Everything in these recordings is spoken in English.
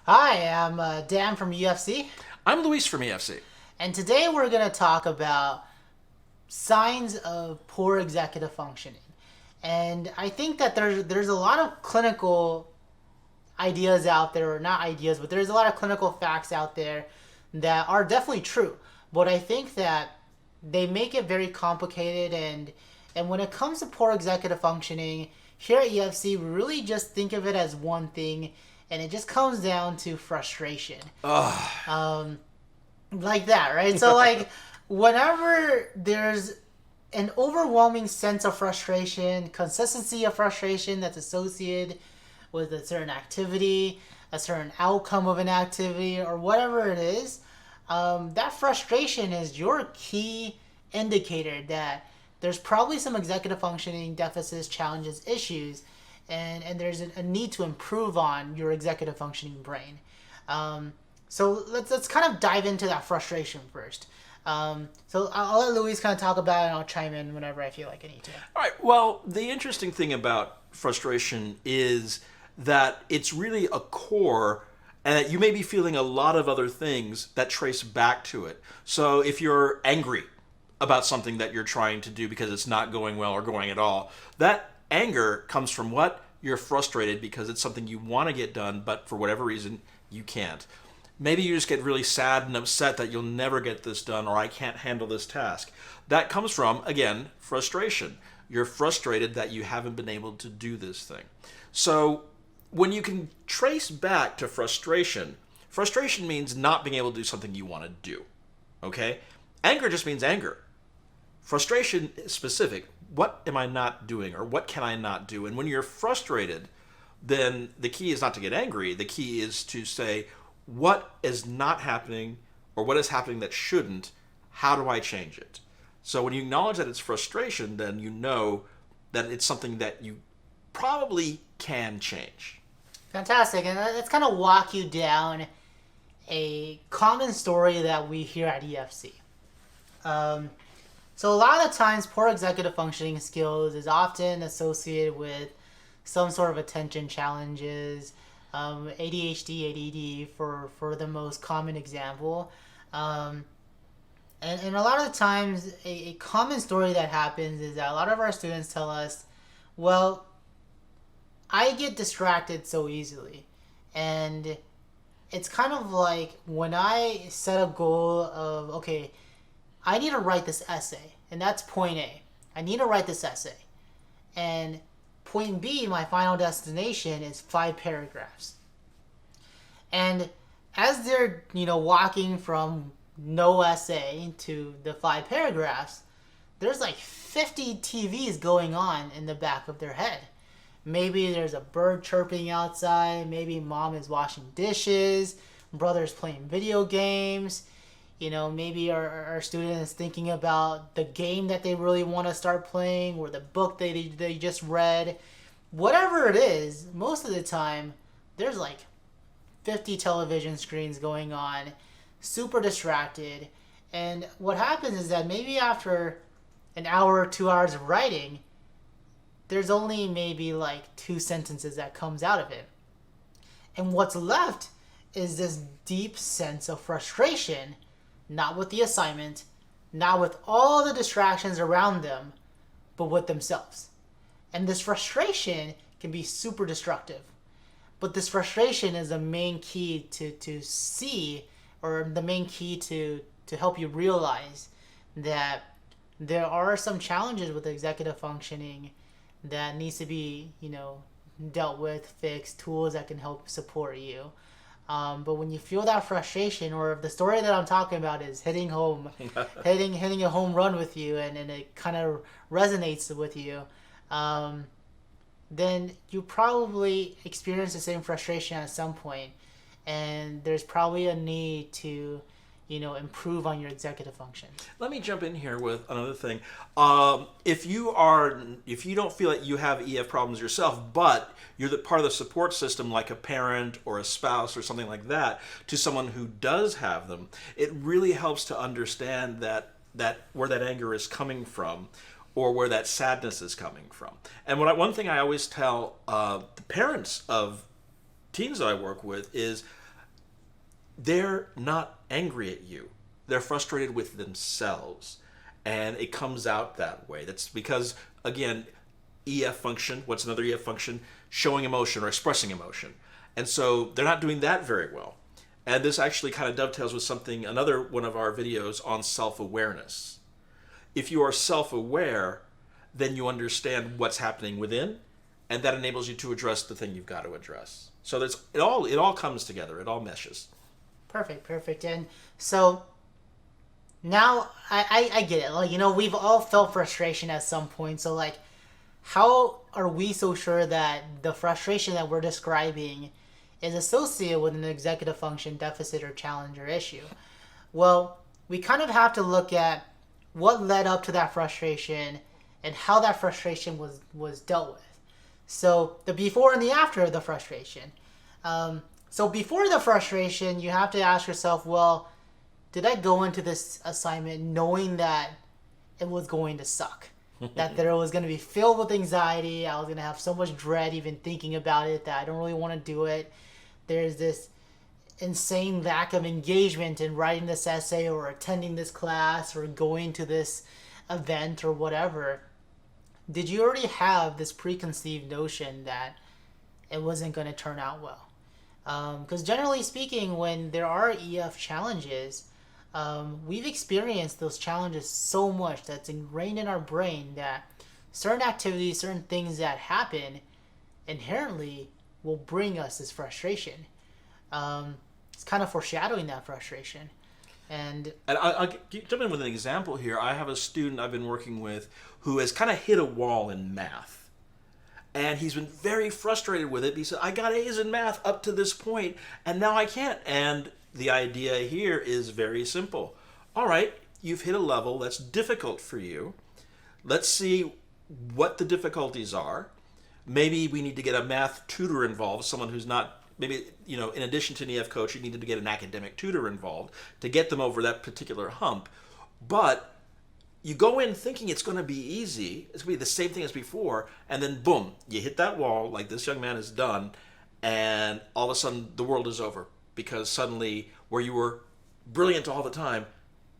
Hi, I'm Dan from UFC, I'm Luis from EFC. and today we're going to talk about signs of poor executive functioning. And I think that there's a lot of clinical ideas out there, or not ideas, but there's a lot of clinical facts out there that are definitely true. But I think that they make it very complicated, and when it comes to poor executive functioning, here at EFC, we really just think of it as one thing, and it just comes down to frustration. Ugh. Like that, right? So like whenever there's an overwhelming sense of frustration, consistency of frustration that's associated with a certain activity, a certain outcome of an activity, or whatever it is, that frustration is your key indicator that there's probably some executive functioning deficits, challenges, issues, and there's a need to improve on your executive functioning brain. Um, so let's kind of dive into that frustration first. So I'll let Luis kind of talk about it, and I'll chime in whenever I feel like I need to. All right. Well, the interesting thing about frustration is that it's really a core, and that you may be feeling a lot of other things that trace back to it. So if you're angry about something that you're trying to do because it's not going well or going at all, that anger comes from what? You're frustrated because it's something you want to get done, but for whatever reason, you can't. Maybe you just get really sad and upset that you'll never get this done or I can't handle this task. That comes from, again, frustration. You're frustrated that you haven't been able to do this thing. So when you can trace back to frustration, frustration means not being able to do something you want to do. Okay? Anger just means anger. Frustration is specific. What am I not doing or what can I not do? And when you're frustrated, then the key is not to get angry. The key is to say, what is not happening or what is happening that shouldn't? How do I change it? So when you acknowledge that it's frustration, then you know that it's something that you probably can change. Fantastic, and let's kind of walk you down a common story that we hear at EFC. Um, so a lot of the times, poor executive functioning skills is often associated with some sort of attention challenges, ADHD, ADD for the most common example. Um, and a lot of the times, a common story that happens is that a lot of our students tell us, well, I get distracted so easily. And it's kind of like when I set a goal of, okay, I need to write this essay, and that's point A. I need to write this essay. And point B, my final destination, is 5 paragraphs. And as they're, walking from no essay to the 5 paragraphs, there's like 50 TVs going on in the back of their head. Maybe there's a bird chirping outside. Maybe mom is washing dishes. Brother's playing video games. Maybe our student is thinking about the game that they really want to start playing or the book they just read. Whatever it is, most of the time, there's like 50 television screens going on, super distracted. And what happens is that maybe after an hour or 2 hours of writing, there's only maybe like 2 sentences that comes out of it. And what's left is this deep sense of frustration, not with the assignment, not with all the distractions around them, but with themselves. And this frustration can be super destructive. But this frustration is the main key to see, or the main key to help you realize that there are some challenges with executive functioning that needs to be, dealt with, fixed, tools that can help support you. But when you feel that frustration, or if the story that I'm talking about is hitting home, hitting a home run with you, and it kind of resonates with you, then you probably experience the same frustration at some point, and there's probably a need to, improve on your executive function. Let me jump in here with another thing. If you don't feel that you have EF problems yourself, but you're the part of the support system, like a parent or a spouse or something like that, to someone who does have them, it really helps to understand that where that anger is coming from, or where that sadness is coming from. And one thing I always tell the parents of teens that I work with is they're not angry at you. They're frustrated with themselves. And it comes out that way. That's because, again, EF function, what's another EF function? Showing emotion or expressing emotion. And so they're not doing that very well. And this actually kind of dovetails with something, another one of our videos on self-awareness. If you are self-aware, then you understand what's happening within, and that enables you to address the thing you've got to address. So there's it all comes together. It all meshes. Perfect. And so now I get it. Like, you know, we've all felt frustration at some point. So, like, how are we so sure that the frustration that we're describing is associated with an executive function deficit or challenge or issue? Well, we kind of have to look at what led up to that frustration and how that frustration was dealt with. So the before and the after of the frustration. So before the frustration, you have to ask yourself, well, did I go into this assignment knowing that it was going to suck? That there was going to be filled with anxiety. I was going to have so much dread even thinking about it that I don't really want to do it. There's this insane lack of engagement in writing this essay or attending this class or going to this event or whatever. Did you already have this preconceived notion that it wasn't going to turn out well? Because generally speaking, when there are EF challenges, we've experienced those challenges so much that's ingrained in our brain that certain activities, certain things that happen inherently will bring us this frustration. It's kind of foreshadowing that frustration. And I'll jump in with an example here. I have a student I've been working with who has kind of hit a wall in math. And he's been very frustrated with it. He said, I got A's in math up to this point, and now I can't. And the idea here is very simple. All right, you've hit a level that's difficult for you. Let's see what the difficulties are. Maybe we need to get a math tutor involved, someone who's not, maybe, you know, in addition to an EF coach, you need to get an academic tutor involved to get them over that particular hump. But you go in thinking it's going to be easy, it's going to be the same thing as before, and then boom, you hit that wall like this young man has done, and all of a sudden the world is over. Because suddenly, where you were brilliant all the time,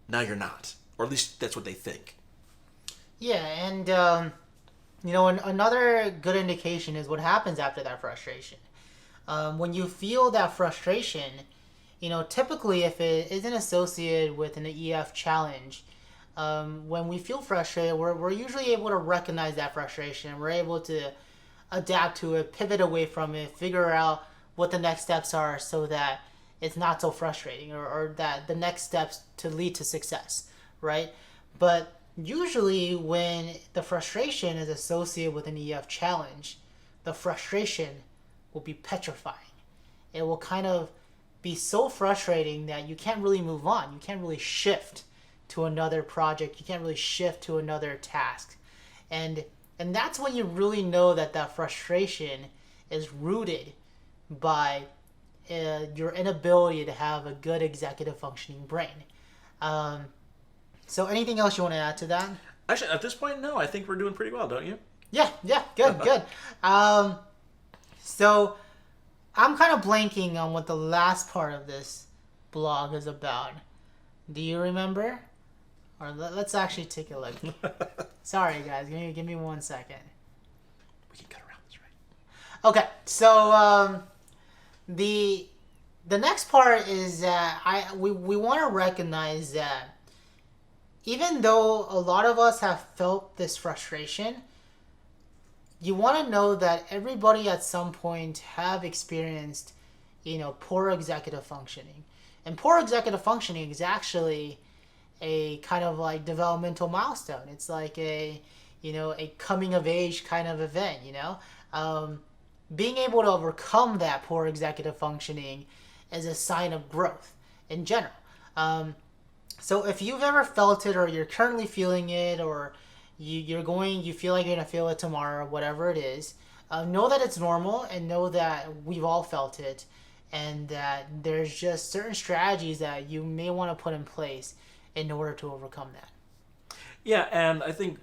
now you're not. Or at least that's what they think. yeah, and you know, another good indication is what happens after that frustration. When you feel that frustration, you know, typically if it isn't associated with an EF challenge, when we feel frustrated, we're usually able to recognize that frustration. We're able to adapt to it, pivot away from it, figure out what the next steps are so that it's not so frustrating, or that the next steps to lead to success, right? But usually when the frustration is associated with an EF challenge, the frustration will be petrifying. It will kind of be so frustrating that you can't really move on. You can't really shift to another project. You can't really shift to another task. And that's when you really know that that frustration is rooted by your inability to have a good executive functioning brain. So anything else you want to add to that? Actually, at this point, no. I think we're doing pretty well, don't you? Yeah, good. So I'm kind of blanking on what the last part of this blog is about. Do you remember? Or let's actually take a look. Sorry, guys. Give me 1 second. We can cut around this, right? Okay, so the next part is that we want to recognize that even though a lot of us have felt this frustration, you want to know that everybody at some point have experienced, you know, poor executive functioning. And poor executive functioning is actually a kind of like developmental milestone. It's like a coming of age kind of event, you know? Being able to overcome that poor executive functioning is a sign of growth in general. So if you've ever felt it, or you're currently feeling it, or you feel like you're going to feel it tomorrow, whatever it is, know that it's normal, and know that we've all felt it, and that there's just certain strategies that you may want to put in place in order to overcome that. Yeah, and I think,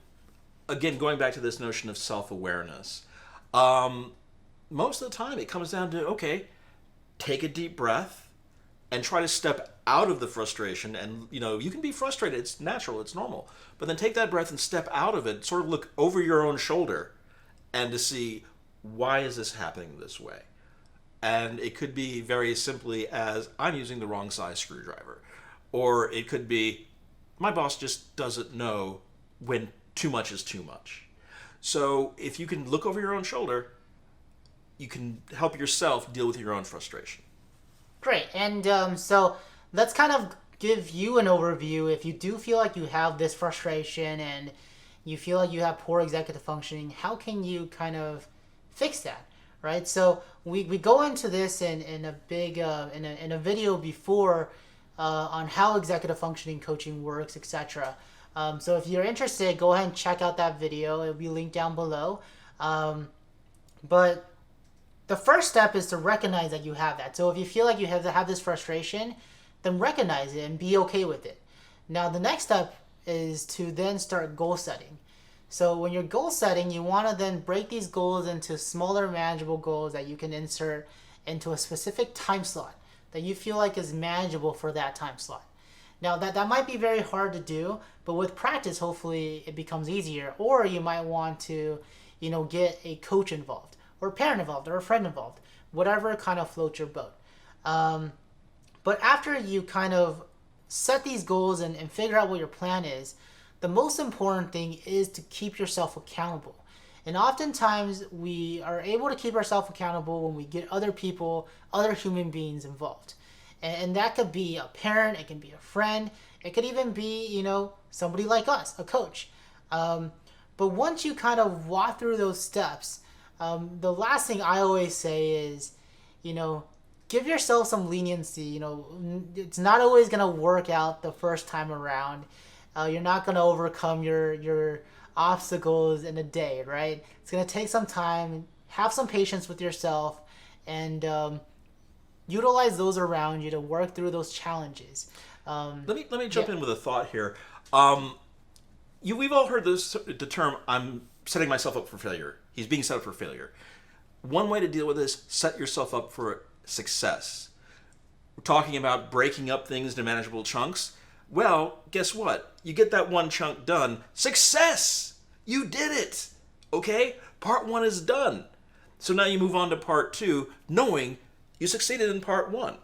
again, going back to this notion of self-awareness, most of the time it comes down to, okay, take a deep breath, and try to step out of the frustration. And you can be frustrated, it's natural, it's normal, but then take that breath and step out of it, sort of look over your own shoulder and to see, why is this happening this way? And it could be very simply as, I'm using the wrong size screwdriver, or it could be, my boss just doesn't know when too much is too much. So if you can look over your own shoulder, you can help yourself deal with your own frustration. Great. And so let's kind of give you an overview. If you do feel like you have this frustration and you feel like you have poor executive functioning, how can you kind of fix that, right? So we go into this in a big in a video before on how executive functioning coaching works, etc. So if you're interested, go ahead and check out that video. It'll be linked down below. But the first step is to recognize that you have that. So if you feel like you have this frustration, then recognize it and be okay with it. Now the next step is to then start goal setting. So when you're goal setting, you want to then break these goals into smaller manageable goals that you can insert into a specific time slot that you feel like is manageable for that time slot. Now that might be very hard to do, but with practice, hopefully it becomes easier. Or you might want to, get a coach involved, or a parent involved, or a friend involved, whatever kind of floats your boat. But after you kind of set these goals and figure out what your plan is, the most important thing is to keep yourself accountable. And oftentimes we are able to keep ourselves accountable when we get other people, other human beings involved. And that could be a parent, it can be a friend, it could even be, somebody like us, a coach. But once you kind of walk through those steps, the last thing I always say is, give yourself some leniency. It's not always going to work out the first time around. You're not going to overcome your obstacles in a day, right? It's going to take some time. Have some patience with yourself, and utilize those around you to work through those challenges. Let me jump in with a thought here. We've all heard the term, I'm setting myself up for failure. He's being set up for failure. One way to deal with this, set yourself up for success. We're talking about breaking up things into manageable chunks. Well, guess what? You get that one chunk done. Success! You did it! Okay? Part 1 is done. So now you move on to part 2, knowing you succeeded in part 1.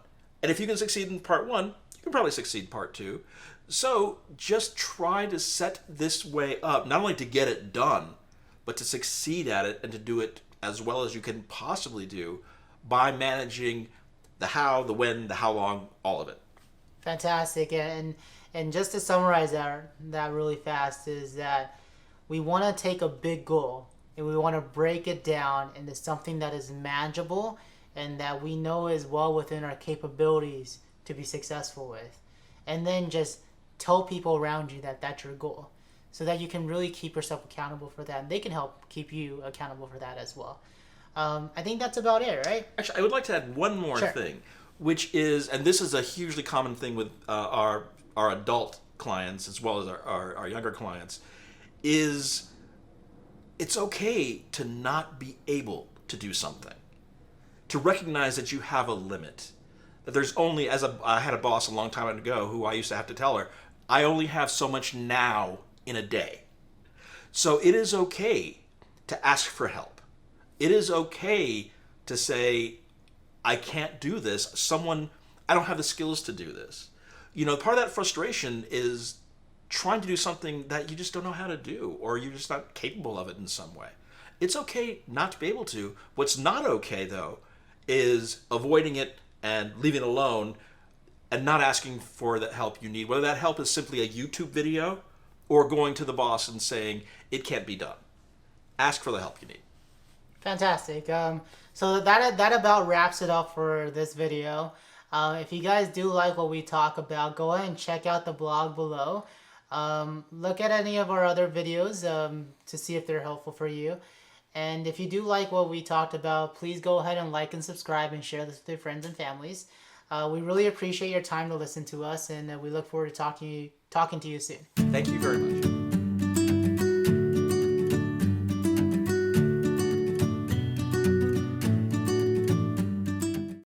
And if you can succeed in part 1, you can probably succeed in part 2. So just try to set this way up, not only to get it done, but to succeed at it and to do it as well as you can possibly do by managing the how, the when, the how long, all of it. Fantastic. And just to summarize that really fast is that we want to take a big goal and we want to break it down into something that is manageable and that we know is well within our capabilities to be successful with. And then just tell people around you that that's your goal so that you can really keep yourself accountable for that. And they can help keep you accountable for that as well. I think that's about it, right? Actually, I would like to add one more thing, which is, and this is a hugely common thing with our adult clients as well as our younger clients, is it's okay to not be able to do something. To recognize that you have a limit. That there's only, I had a boss a long time ago who I used to have to tell her, I only have so much now in a day. So it is okay to ask for help. It is okay to say, I can't do this. I don't have the skills to do this. Part of that frustration is trying to do something that you just don't know how to do, or you're just not capable of it in some way. It's okay not to be able to. What's not okay, though, is avoiding it and leaving it alone and not asking for the help you need. Whether that help is simply a YouTube video or going to the boss and saying, it can't be done. Ask for the help you need. Fantastic. So that about wraps it up for this video. If you guys do like what we talk about, go ahead and check out the blog below. Look at any of our other videos to see if they're helpful for you. And if you do like what we talked about, please go ahead and like and subscribe and share this with your friends and families. We really appreciate your time to listen to us, and we look forward to talking to you soon. Thank you very much.